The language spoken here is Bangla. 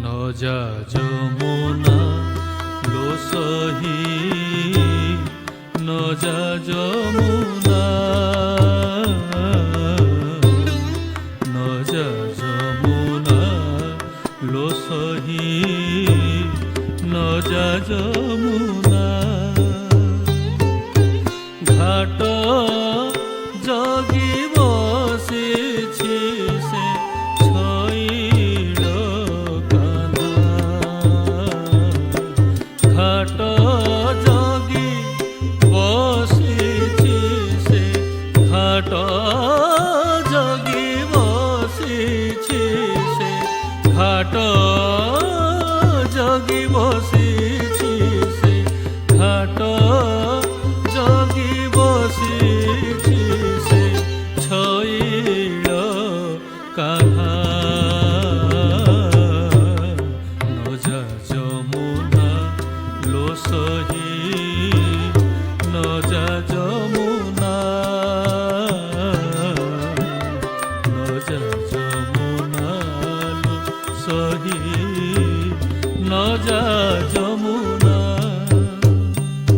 নজা যমুনা লো সহি নজা যমুনা নজা যমুনা লো সহি নজা যমুনা ঘাট জগি বসিছি সে ছইল কানা ঘাট জগি বসিছি সে ঘাট জগি বসিছি সে ঘাট জগি বসিছি সে ঘাট জগি বসিছি সে ছইল কানা নজা যমুনা লো সহি নজা যমুনা নজা যমুনা লো সহি নজা